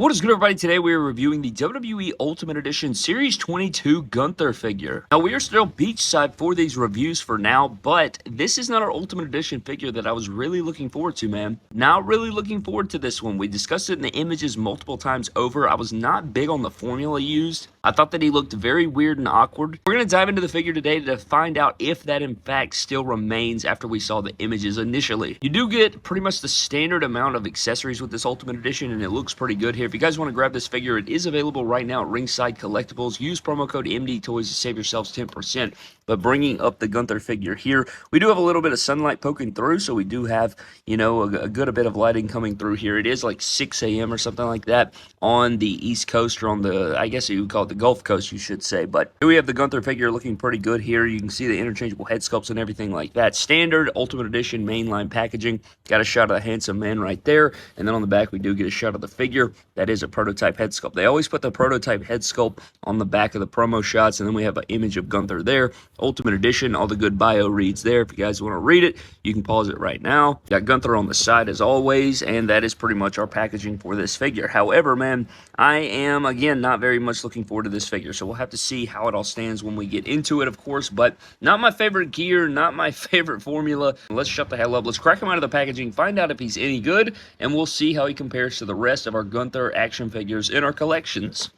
What is good, everybody? Today we are reviewing the WWE Ultimate Edition Series 22 Gunther figure. Now, we are still beachside for these reviews for now, but this is not our Ultimate Edition figure that I was really looking forward to, man. Not really looking forward to this one. We discussed it in the images multiple times over. I was not big on the formula used. I thought that he looked very weird and awkward. We're going to dive into the figure today to find out if that in fact still remains after we saw the images initially. You do get pretty much the standard amount of accessories with this Ultimate Edition, and it looks pretty good here. If you guys want to grab this figure, it is available right now at Ringside Collectibles. Use promo code MDTOYS to save yourselves 10%. But bringing up the Gunther figure here, we do have a little bit of sunlight poking through, so we do have, a good bit of lighting coming through here. It is like 6 a.m. or something like that on the East Coast, or on the, I guess you would call it the Gulf Coast, you should say. But here we have the Gunther figure looking pretty good here. You can see the interchangeable head sculpts and everything like that. Standard Ultimate Edition mainline packaging. Got a shot of the handsome man right there. And then on the back, we do get a shot of the figure. That is a prototype head sculpt. They always put the prototype head sculpt on the back of the promo shots, and then we have an image of Gunther there. Ultimate Edition, all the good bio reads there. If you guys want to read it, you can pause it right now. Got Gunther on the side as always, and that is pretty much our packaging for this figure. However, man, I am, again, not very much looking forward to this figure, so we'll have to see how it all stands when we get into it, of course, but not my favorite gear, not my favorite formula. Let's shut the hell up. Let's crack him out of the packaging, find out if he's any good, and we'll see how he compares to the rest of our Gunther action figures in our collections.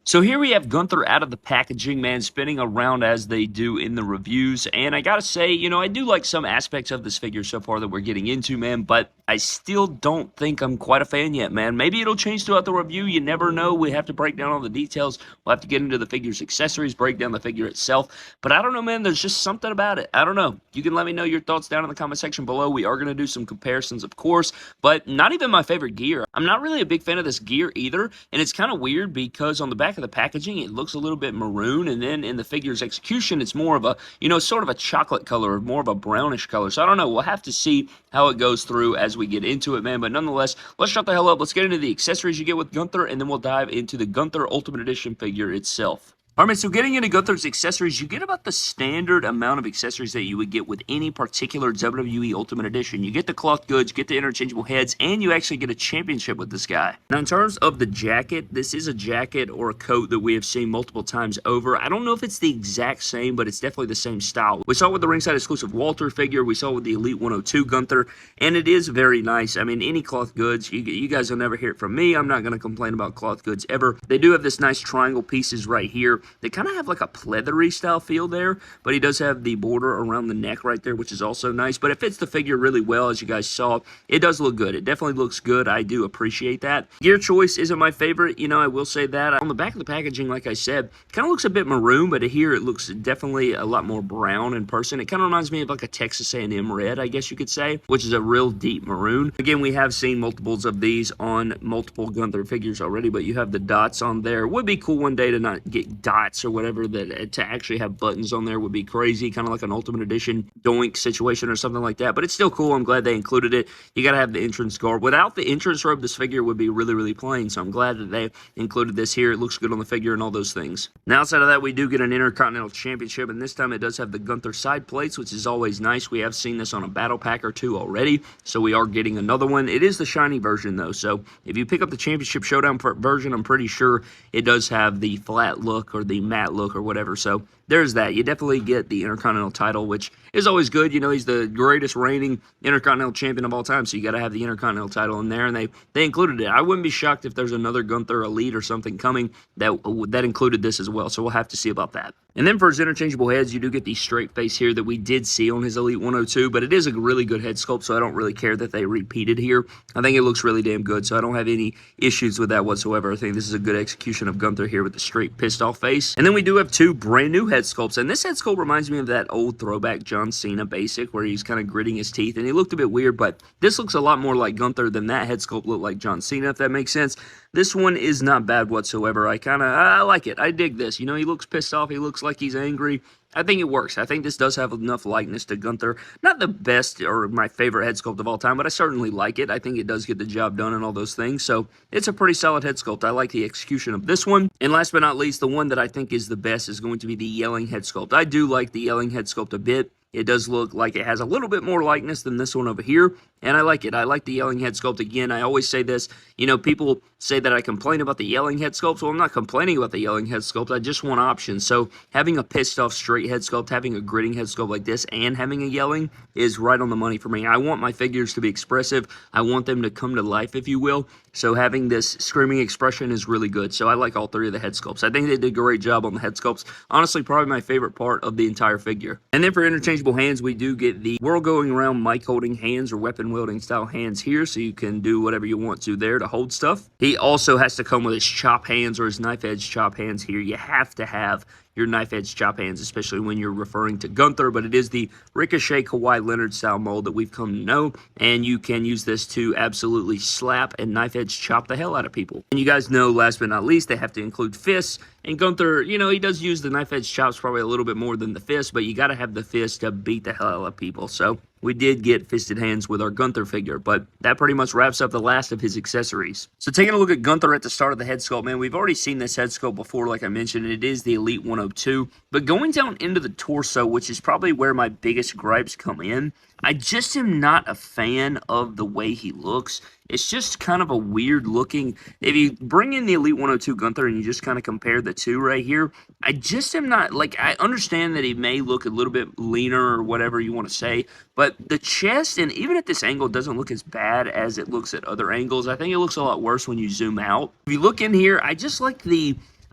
So here we have Gunther out of the packaging, man, spinning around as they do in the reviews, and I gotta say, I do like some aspects of this figure so far that we're getting into, man, but I still don't think I'm quite a fan yet, man. Maybe it'll change throughout the review, you never know. We have to break down all the details. We'll have to get into the figure's accessories, break down the figure itself, but I don't know, man, there's just something about it. I don't know. You can let me know your thoughts down in the comment section below. We are going to do some comparisons, of course, but not even my favorite gear. I'm not really a big fan of this gear either, and it's kind of weird because on the back of the packaging, it looks a little bit maroon, and then in the figure's execution, it's more of a, sort of a chocolate color, or more of a brownish color. So I don't know. We'll have to see how it goes through as we get into it, man. But nonetheless, let's shut the hell up. Let's get into the accessories you get with Gunther, and then we'll dive into the Gunther Ultimate Edition figure itself. All right, so getting into Gunther's accessories, you get about the standard amount of accessories that you would get with any particular WWE Ultimate Edition. You get the cloth goods, get the interchangeable heads, and you actually get a championship with this guy. Now, in terms of the jacket, this is a jacket or a coat that we have seen multiple times over. I don't know if it's the exact same, but it's definitely the same style. We saw it with the ringside exclusive Walter figure. We saw it with the Elite 102 Gunther, and it is very nice. I mean, any cloth goods, you guys will never hear it from me. I'm not going to complain about cloth goods ever. They do have this nice triangle pieces right here. They kind of have like a pleathery style feel there, but he does have the border around the neck right there, which is also nice, but it fits the figure really well. As you guys saw, it does look good. It definitely looks good. I do appreciate that. Gear choice isn't my favorite, I will say that. On the back of the packaging, like I said, kind of looks a bit maroon, but here it looks definitely a lot more brown in person. It kind of reminds me of like a Texas A&M red, I guess you could say, which is a real deep maroon. Again, we have seen multiples of these on multiple Gunther figures already, but you have the dots on there. Would be cool one day to not get dots or whatever, that to actually have buttons on there would be crazy, kind of like an Ultimate Edition doink situation or something like that, but it's still cool. I'm glad they included it. You gotta have the entrance garb. Without the entrance robe, this figure would be really, really plain, so I'm glad that they included this here. It looks good on the figure and all those things. Now, outside of that, we do get an Intercontinental Championship, and this time it does have the Gunther side plates, which is always nice. We have seen this on a battle pack or two already, so we are getting another one. It is the shiny version, though, so if you pick up the Championship Showdown version, I'm pretty sure it does have the flat look or the matte look or whatever, so there's that. You definitely get the Intercontinental title, which is always good. He's the greatest reigning Intercontinental Champion of all time, so you got to have the Intercontinental title in there, and they included it. I wouldn't be shocked if there's another Gunther Elite or something coming that included this as well, so we'll have to see about that. And then for his interchangeable heads, you do get the straight face here that we did see on his Elite 102, but it is a really good head sculpt, so I don't really care that they repeated here. I think it looks really damn good, so I don't have any issues with that whatsoever. I think this is a good execution of Gunther here with the straight pissed off face. And then we do have two brand new head sculpts, and this head sculpt reminds me of that old throwback John Cena basic where he's kind of gritting his teeth, and he looked a bit weird, but this looks a lot more like Gunther than that head sculpt looked like John Cena, if that makes sense. This one is not bad whatsoever. I like it. I dig this. He looks pissed off. He looks like he's angry. I think it works. I think this does have enough likeness to Gunther. Not the best or my favorite head sculpt of all time, but I certainly like it. I think it does get the job done and all those things. So it's a pretty solid head sculpt. I like the execution of this one. And last but not least, the one that I think is the best is going to be the Yelling head sculpt. I do like the Yelling head sculpt a bit. It does look like it has a little bit more likeness than this one over here. and I like it. I like the yelling head sculpt. Again, I always say this, you know, people say that I complain about the yelling head sculpt. Well, I'm not complaining about the yelling head sculpt. I just want options. So having a pissed off straight head sculpt, having a gritting head sculpt like this, and having a yelling is right on the money for me. I want my figures to be expressive. I want them to come to life, if you will. So having this screaming expression is really good. So I like all three of the head sculpts. I think they did a great job on the head sculpts. Honestly, probably my favorite part of the entire figure. And then for interchangeable hands, we do get the world going around mic holding hands or weapon wielding style hands here, so you can do whatever you want to there to hold stuff. He also has to come with his chop hands or his knife edge chop hands here. You have to have your knife edge chop hands, especially when you're referring to Gunther, but it is the Ricochet Kawhi Leonard style mold that we've come to know, and you can use this to absolutely slap and knife edge chop the hell out of people. And you guys know, last but not least, they have to include fists, and Gunther, you know, he does use the knife edge chops probably a little bit more than the fist, but you got to have the fist to beat the hell out of people. So we did get fisted hands with our Gunther figure, but that pretty much wraps up the last of his accessories. So taking a look at Gunther at the start of the head sculpt, man, we've already seen this head sculpt before, like I mentioned, and it is the Elite 102. But going down into the torso, which is probably where my biggest gripes come in, I just am not a fan of the way he looks. It's just kind of a weird looking. If you bring in the Elite 102 Gunther and you just kind of compare the two right here, I just am not, like, I understand that he may look a little bit leaner or whatever you want to say, but the chest, and even at this angle, doesn't look as bad as it looks at other angles. I think it looks a lot worse when you zoom out. If you look in here, I just like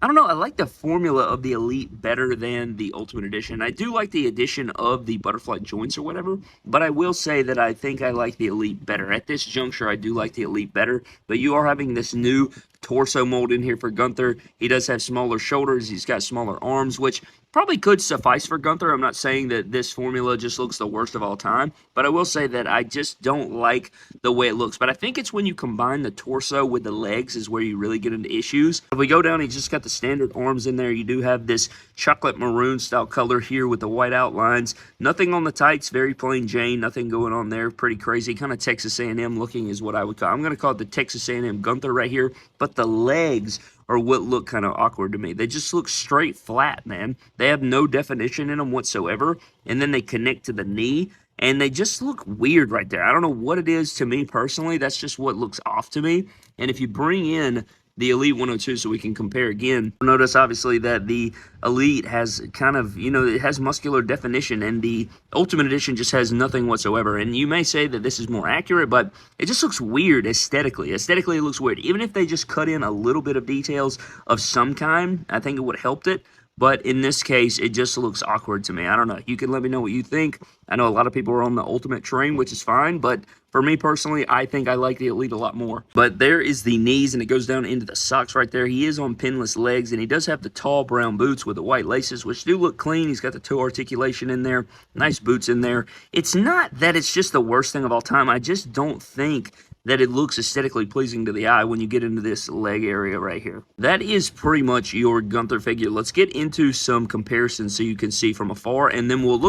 I don't know, I like the formula of the Elite better than the Ultimate Edition. I do like the addition of the butterfly joints or whatever, but I will say that I think I like the Elite better. At this juncture, I do like the Elite better, but you are having this new torso mold in here for Gunther. He does have smaller shoulders. He's got smaller arms, which probably could suffice for Gunther. I'm not saying that this formula just looks the worst of all time, but I will say that I just don't like the way it looks. But I think it's when you combine the torso with the legs is where you really get into issues. If we go down, he's just got the standard arms in there. You do have this chocolate maroon style color here with the white outlines. Nothing on the tights, very plain Jane. Nothing going on there, pretty crazy. Kind of Texas A&M looking is what I would call. I'm going to call it the Texas A&M Gunther right here, but the legs are what look kind of awkward to me. They just look straight flat, man. They have no definition in them whatsoever, and then they connect to the knee, and they just look weird right there. I don't know what it is to me personally. That's just what looks off to me. And if you bring in the Elite 102 so we can compare again, notice obviously that the Elite has kind of, you know, it has muscular definition, and the Ultimate Edition just has nothing whatsoever. And you may say that this is more accurate, but it just looks weird aesthetically. Aesthetically, it looks weird. Even if they just cut in a little bit of details of some kind, I think it would have helped it. But in this case, it just looks awkward to me. I don't know. You can let me know what you think. I know a lot of people are on the Ultimate train, which is fine, but for me personally, I think I like the Elite a lot more. But there is the knees, and it goes down into the socks right there. He is on pinless legs, and he does have the tall brown boots with the white laces, which do look clean. He's got the toe articulation in there. Nice boots in there. It's not that it's just the worst thing of all time. I just don't think that it looks aesthetically pleasing to the eye when you get into this leg area right here. That is pretty much your Gunther figure. Let's get into some comparisons so you can see from afar, and then we'll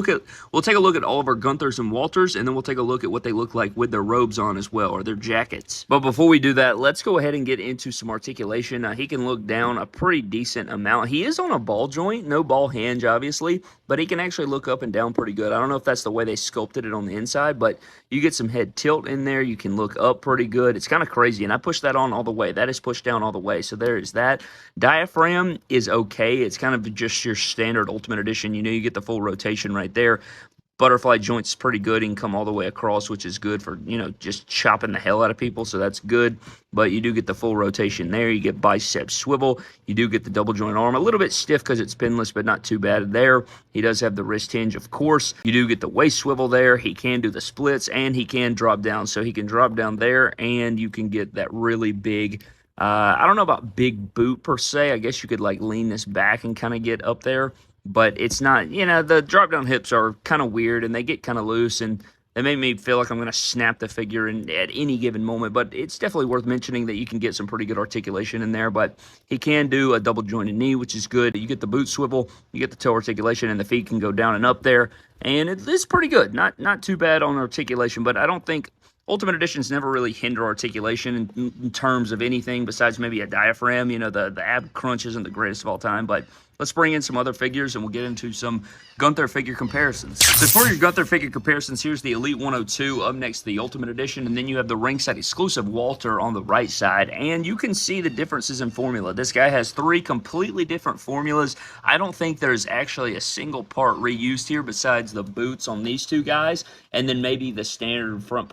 take a look at all of our Gunthers and Walters, and then we'll take a look at what they look like with their robes on as well, or their jackets. But before we do that, let's go ahead and get into some articulation. Now, he can look down a pretty decent amount. He is on a ball joint, no ball hinge, obviously, but he can actually look up and down pretty good. I don't know if that's the way they sculpted it on the inside, but you get some head tilt in there. You can look up pretty good. It's kind of crazy, and I pushed that on all the way. That is pushed down all the way, so there is that. Diaphragm is okay. It's kind of just your standard Ultimate Edition. You know, you get the full rotation right there. Butterfly joint's pretty good. He can come all the way across, which is good for, you know, just chopping the hell out of people, so that's good. But you do get the full rotation there. You get bicep swivel. You do get the double joint arm. A little bit stiff because it's pinless, but not too bad there. He does have the wrist hinge, of course. You do get the waist swivel there. He can do the splits, and he can drop down. So he can drop down there, and you can get that really big, I don't know about big boot per se. I guess you could like lean this back and kind of get up there. But it's not, you know, the drop down hips are kind of weird, and they get kind of loose, and they make me feel like I'm going to snap the figure at any given moment. But it's definitely worth mentioning that you can get some pretty good articulation in there. But he can do a double jointed knee, which is good. You get the boot swivel, you get the toe articulation, and the feet can go down and up there. And it's pretty good. Not too bad on articulation, but I don't think Ultimate Editions never really hinder articulation in terms of anything besides maybe a diaphragm. You know, the ab crunch isn't the greatest of all time, but let's bring in some other figures and we'll get into some Gunther figure comparisons. So for your Gunther figure comparisons, here's the Elite 102 up next to the Ultimate Edition, and then you have the ringside exclusive Walter on the right side, and you can see the differences in formula. This guy has 3 completely different formulas. I don't think there's actually a single part reused here besides the boots on these 2 guys, and then maybe the standard front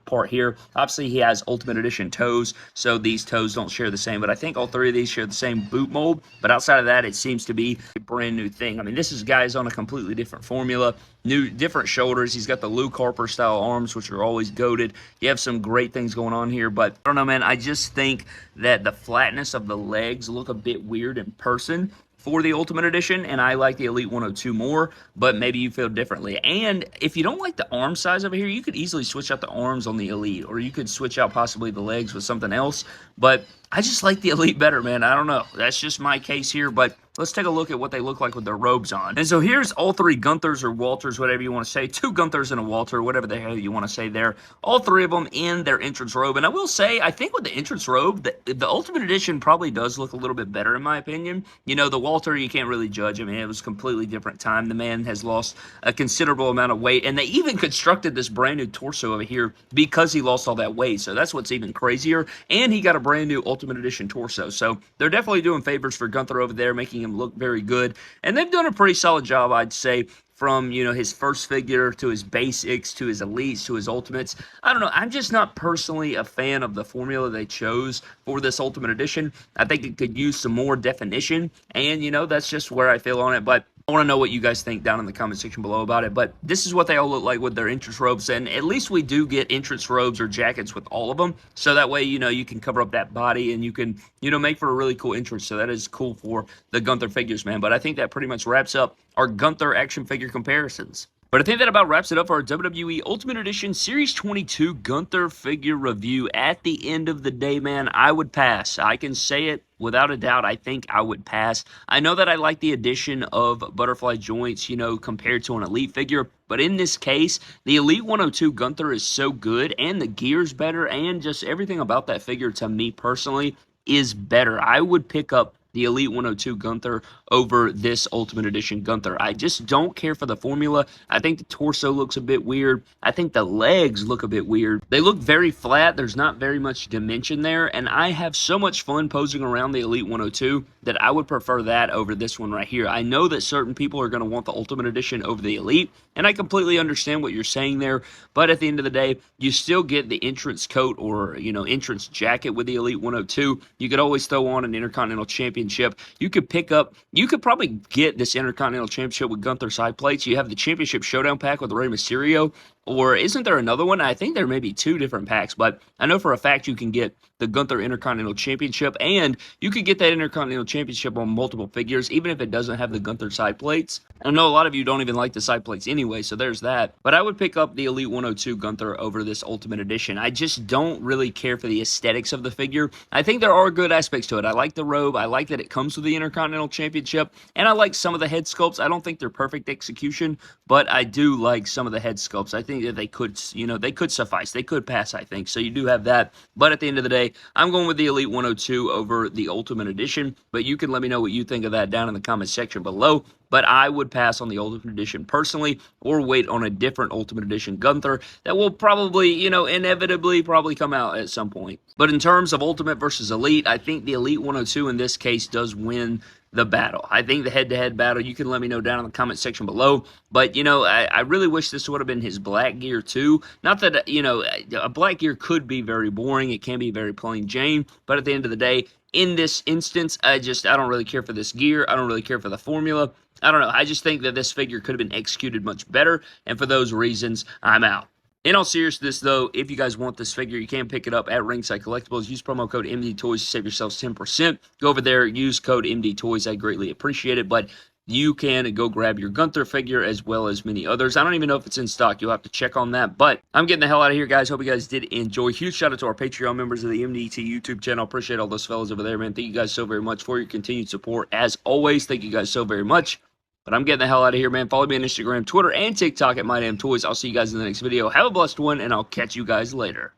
part here. Obviously, he has Ultimate Edition toes, so these toes don't share the same, but I think all 3 of these share the same boot mold, but outside of that, it seems to be a brand new thing. I mean, this is guys on a completely different formula, different shoulders. He's got the Luke Harper style arms, which are always goated. You have some great things going on here, but I don't know, man. I just think that the flatness of the legs look a bit weird in person for the Ultimate Edition, and I like the Elite 102 more, but maybe you feel differently. And if you don't like the arm size over here, you could easily switch out the arms on the Elite, or you could switch out possibly the legs with something else, but I just like the Elite better, man. I don't know. That's just my case here, but let's take a look at what they look like with their robes on. And so here's all 3 Gunthers or Walters, whatever you want to say. 2 Gunthers and a Walter, whatever the hell you want to say there. All 3 of them in their entrance robe. And I will say, I think with the entrance robe, the Ultimate Edition probably does look a little bit better in my opinion. You know, the Walter, you can't really judge. I mean, it was a completely different time. The man has lost a considerable amount of weight. And they even constructed this brand new torso over here because he lost all that weight. So that's what's even crazier. And he got a brand new Ultimate Edition torso. So they're definitely doing favors for Gunther over there, making him look very good. And they've done a pretty solid job, I'd say, from, you know, his first figure to his basics to his elites to his ultimates. I don't know. I'm just not personally a fan of the formula they chose for this Ultimate Edition. I think it could use some more definition, and, you know, that's just where I feel on it. But I want to know what you guys think down in the comment section below about it. But this is what they all look like with their entrance robes, and at least we do get entrance robes or jackets with all of them, so that way, you know, you can cover up that body and you can, you know, make for a really cool entrance. So that is cool for the Gunther figures, man. But I think that pretty much wraps up our Gunther action figure comparisons. But I think that about wraps it up for our WWE Ultimate Edition Series 22 Gunther figure review. At the end of the day, man, I would pass. I can say it without a doubt. I think I would pass. I know that I like the addition of butterfly joints, you know, compared to an Elite figure. But in this case, the Elite 102 Gunther is so good, and the gear's better, and just everything about that figure, to me personally, is better. I would pick up the Elite 102 Gunther over this Ultimate Edition Gunther. I just don't care for the formula. I think the torso looks a bit weird. I think the legs look a bit weird. They look very flat. There's not very much dimension there, and I have so much fun posing around the Elite 102 that I would prefer that over this one right here. I know that certain people are going to want the Ultimate Edition over the Elite, and I completely understand what you're saying there, but at the end of the day, you still get the entrance coat or, you know, entrance jacket with the Elite 102. You could always throw on an Intercontinental Championship. You could probably get this Intercontinental Championship with Gunther side plates. You have the Championship Showdown pack with Rey Mysterio, or isn't there another one? I think there may be 2 different packs, but I know for a fact you can get the Gunther Intercontinental Championship, and you could get that Intercontinental Championship on multiple figures, even if it doesn't have the Gunther side plates. I know a lot of you don't even like the side plates anyway, so there's that. But I would pick up the Elite 102 Gunther over this Ultimate Edition. I just don't really care for the aesthetics of the figure. I think there are good aspects to it. I like the robe. I like that it comes with the Intercontinental Championship, and I like some of the head sculpts. I don't think they're perfect execution, but I do like some of the head sculpts. I think that they could, you know, they could suffice. They could pass, I think. So you do have that. But at the end of the day, I'm going with the Elite 102 over the Ultimate Edition. But you can let me know what you think of that down in the comment section below. But I would pass on the Ultimate Edition personally, or wait on a different Ultimate Edition Gunther that will probably, you know, inevitably probably come out at some point. But in terms of Ultimate versus Elite, I think the Elite 102 in this case does win the battle. I think the head-to-head battle, you can let me know down in the comment section below. But, you know, I really wish this would have been his black gear too. Not that, you know, a black gear could be very boring. It can be very plain Jane. But at the end of the day, in this instance, I don't really care for this gear. I don't really care for the formula. I don't know. I just think that this figure could have been executed much better. And for those reasons, I'm out. In all seriousness, though, if you guys want this figure, you can pick it up at Ringside Collectibles. Use promo code MDTOYS to save yourselves 10%. Go over there, use code MDTOYS. I greatly appreciate it. But you can go grab your Gunther figure as well as many others. I don't even know if it's in stock. You'll have to check on that. But I'm getting the hell out of here, guys. Hope you guys did enjoy. Huge shout out to our Patreon members of the MDT YouTube channel. Appreciate all those fellas over there, man. Thank you guys so very much for your continued support. As always, thank you guys so very much. But I'm getting the hell out of here, man. Follow me on Instagram, Twitter, and TikTok at MyDamnToys. I'll see you guys in the next video. Have a blessed one, and I'll catch you guys later.